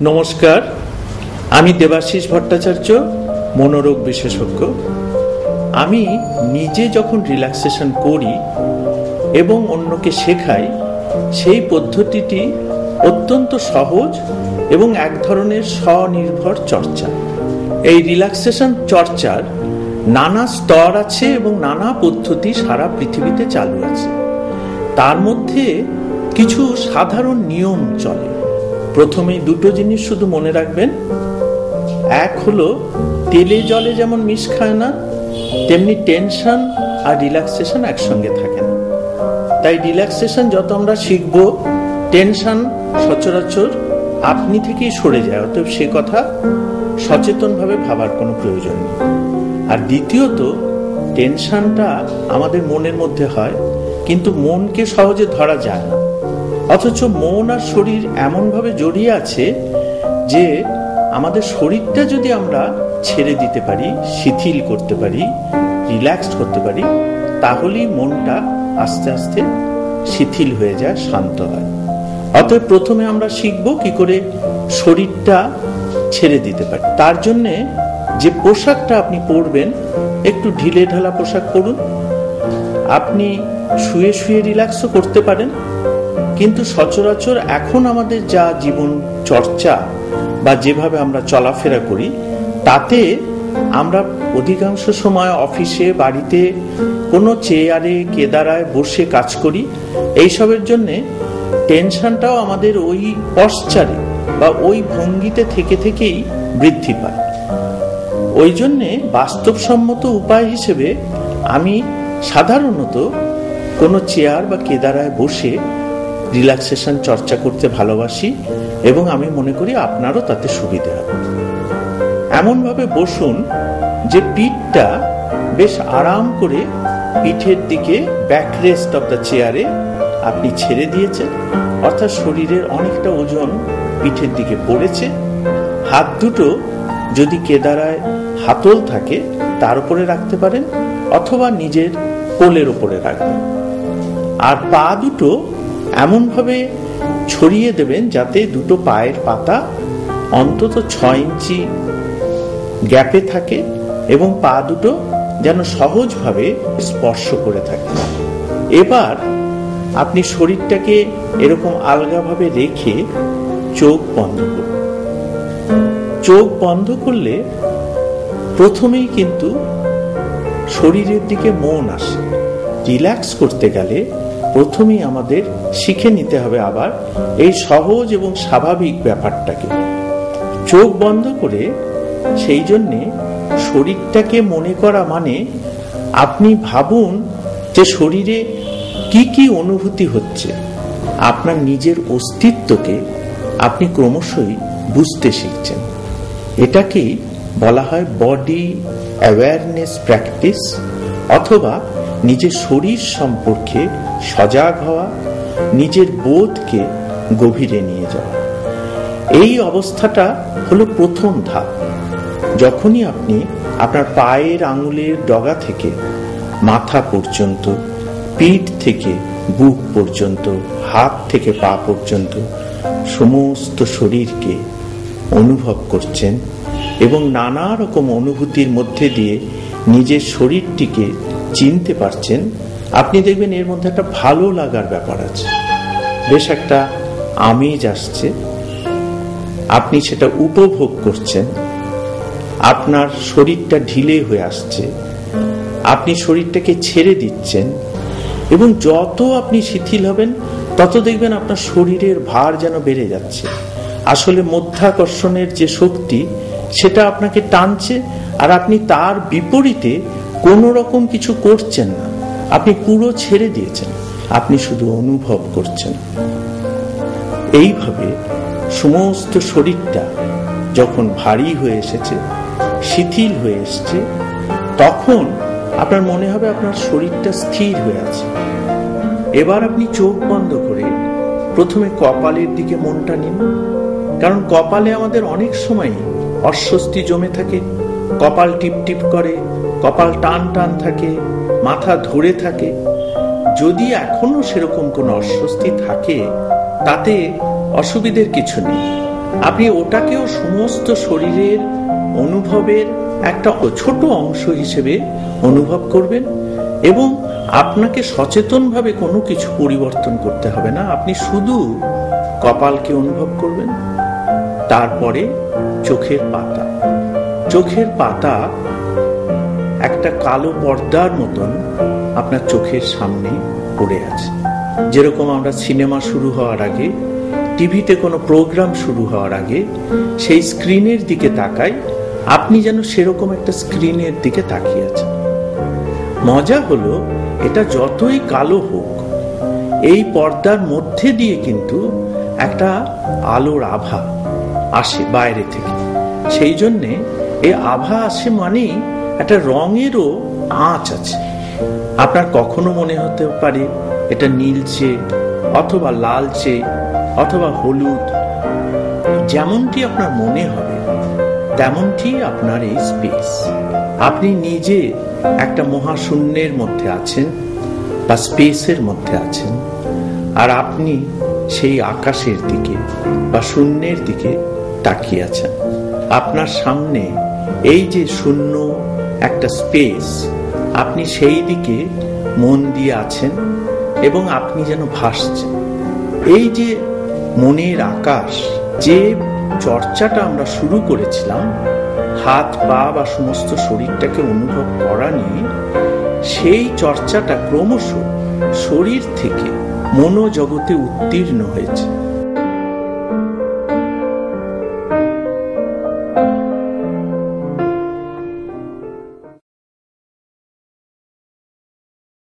নমস্কার, আমি দেবাশিস ভট্টাচার্য, মনোরোগ বিশেষজ্ঞ। আমি নিজে যখন রিল্যাক্সেশন করি এবং অন্যকে শেখাই, সেই পদ্ধতিটি অত্যন্ত সহজ এবং এক ধরনের স্বনির্ভর চর্চা। এই রিল্যাক্সেশন চর্চার নানা স্তর আছে এবং নানা পদ্ধতি সারা পৃথিবীতে চালু আছে। তার মধ্যে কিছু সাধারণ নিয়ম চলে। প্রথমে দুটো জিনিস শুধু মনে রাখবেন। এক হলো, তেলে জলে যেমন মিশ খায় না, তেমনি টেনশন আর রিল্যাক্সেশন একসঙ্গে থাকে না। তাই রিল্যাক্সেশন যত আমরা শিখব, টেনশন সচরাচর আপনি থেকেই সরে যায়। অতএব সে কথা সচেতনভাবে ভাবার কোনো প্রয়োজন নেই। আর দ্বিতীয়ত, টেনশনটা আমাদের মনের মধ্যে হয়, কিন্তু মনকে সহজে ধরা যায় না। অথচ মন আর শরীর এমনভাবে জড়িয়ে আছে যে আমাদের শরীরটা যদি আমরা ছেড়ে দিতে পারি, শিথিল করতে পারি, রিল্যাক্সড করতে পারি, তাহলেই মনটা আস্তে আস্তে শিথিল হয়ে যায়, শান্ত হয়। অতএব প্রথমে আমরা শিখব কি করে শরীরটা ছেড়ে দিতে পারি। তার জন্যে যে পোশাকটা আপনি পরবেন, একটু ঢিলে ঢালা পোশাক পরুন। আপনি শুয়ে শুয়ে রিল্যাক্সও করতে পারেন, কিন্তু সচরাচর এখন আমাদের যা জীবন চর্চা বা যেভাবে আমরা চলাফেরা করি, তাতে আমরা অধিকাংশ সময় অফিসে, বাড়িতে কোনো চেয়ারে কেদারায় বসে কাজ করি। এইসবের জন্যে টেনশনটাও আমাদের ওই পশ্চারে বা ওই ভঙ্গিতে থেকে থেকেই বৃদ্ধি পায়। ওই জন্যে বাস্তবসম্মত উপায় হিসেবে আমি সাধারণত কোনো চেয়ার বা কেদারায় বসে রিল্যাক্সেশন চর্চা করতে ভালোবাসি এবং আমি মনে করি আপনারও তাতে সুবিধা হবে। এমনভাবে বসুন যে পিঠটা বেশ আরাম করে পিঠের দিকে, ব্যাকরেস্ট অফ দ্য চেয়ারে আপনি ছেড়ে দিয়েছেন, অর্থাৎ শরীরের অনেকটা ওজন পিঠের দিকে পড়েছে। হাত দুটো যদি কেদারায় হাতল থাকে তার উপরে রাখতে পারেন, অথবা নিজের কোলের উপরে রাখবেন। আর পা দুটো এমনভাবে ছড়িয়ে দেবেন যাতে দুটো পায়ের পাতা অন্তত 6 ইঞ্চি গ্যাপে থাকে এবং পা দুটো যেন সহজভাবে স্পর্শ করে থাকে। এবার আপনি শরীরটাকে এরকম আলগাভাবে রেখে চোখ বন্ধ করুন। চোখ বন্ধ করলে প্রথমেই কিন্তু শরীরের দিকে মন আসে। রিল্যাক্স করতে গেলে প্রথমেই আমাদের শিখে নিতে হবে আবার এই সহজ এবং স্বাভাবিক ব্যাপারটাকে। চোখ বন্ধ করে সেই জন্যে শরীরটাকে মনে করা মানে আপনি ভাবুন যে শরীরে কি কি অনুভূতি হচ্ছে। আপনার নিজের অস্তিত্বকে আপনি ক্রমশই বুঝতে শিখছেন। এটাকেই বলা হয় বডি অ্যাওয়ারনেস প্র্যাকটিস, অথবা নিজের শরীর সম্পর্কে সজাগ হওয়া, নিজের বোধকে গভীরে নিয়ে যাওয়া। এই অবস্থাটা হলো প্রথম ধাপ। যখনই আপনি আপনার পায়ের আঙুলের ডগা থেকে মাথা পর্যন্ত, পিঠ থেকে বুক পর্যন্ত, হাত থেকে পা পর্যন্ত সমস্ত শরীরকে অনুভব করছেন এবং নানা রকম অনুভূতির মধ্যে দিয়ে নিজের শরীরটিকে চিনতে পারছেন, আপনি দেখবেন এর মধ্যে একটা ভালো লাগার ব্যাপার আছে, বেশ একটা আমেজ আসছে। আপনি সেটা উপভোগ করছেন। আপনার শরীরটা ঢিলে হয়ে আসছে, আপনি শরীরটাকে ছেড়ে দিচ্ছেন এবং যত আপনি শিথিল হবেন তত দেখবেন আপনার শরীরের ভার যেন বেড়ে যাচ্ছে। আসলে মধ্যাকর্ষণের যে শক্তি, সেটা আপনাকে টানছে, আর আপনি তার বিপরীতে কোন রকম কিছু করছেন না। আপনি পুরো ছেড়ে দিয়েছেন, আপনি শুধু অনুভব করছেন। এইভাবে সমস্ত শরীরটা যখন ভারী হয়ে এসেছে, শিথিল হয়ে এসছে, তখন আপনার মনে হবে আপনার শরীরটা স্থির হয়ে আছে। এবার আপনি চোখ বন্ধ করে প্রথমে কপালের দিকে মনটা নিন, কারণ কপালে আমাদের অনেক সময় অস্বস্তি জমে থাকে। কপাল টিপ টিপ করে, কপাল টান টান থাকে, মাথা ধরে থাকে। যদি এখনো সেরকম কোনো অস্বস্তি থাকে, তাতে অসুবিধের কিছু নেই। আপনি ওটাকেও সমস্ত শরীরের অনুভবের একটা ছোট অংশ হিসেবে অনুভব করবেন এবং আপনাকে সচেতনভাবে কোনো কিছু পরিবর্তন করতে হবে না। আপনি শুধু কপালকে অনুভব করবেন। তারপরে চোখের পাতা, চোখের পাতা একটা কালো পর্দার মতন আপনার চোখের সামনে পড়ে আছে। যেরকম আমরা সিনেমা শুরু হওয়ার আগে, টিভিতে কোনো প্রোগ্রাম শুরু হওয়ার আগে সেই স্ক্রিনের দিকে তাকাই, আপনি যেন সেরকম একটা স্ক্রিনের দিকে তাকিয়ে আছেন। মজা হলো, এটা যতই কালো হোক, এই পর্দার মধ্যে দিয়ে কিন্তু একটা আলোর আভা আসে বাইরে থেকে। সেই জন্যে এই আভা আসে মানেই একটা রঙেরও আঁচ আছে। আপনার কখনো মনে হতে পারে এটা নীলচে অথবা লালচে অথবা হলুদ। যেমনটি আপনার মনে হবে তেমনটি আপনার এই স্পেস। আপনি নিজে একটা মহাশূন্যের মধ্যে আছেন বা স্পেসের মধ্যে আছেন, আর আপনি সেই আকাশের দিকে বা শূন্যের দিকে তাকিয়ে আছেন। আপনার সামনে এই যে শূন্য একটা স্পেস, আপনি সেই দিকে মন দিয়ে আছেন এবং আপনি যেন ভাসছেন। এই যে মনের আকাশ, যে চর্চাটা আমরা শুরু করেছিলাম হাত পা বা সমস্ত শরীরটাকে অনুভব করা নিয়ে, সেই চর্চাটা ক্রমশ শরীর থেকে মনোজগতে উত্তীর্ণ হয়েছে।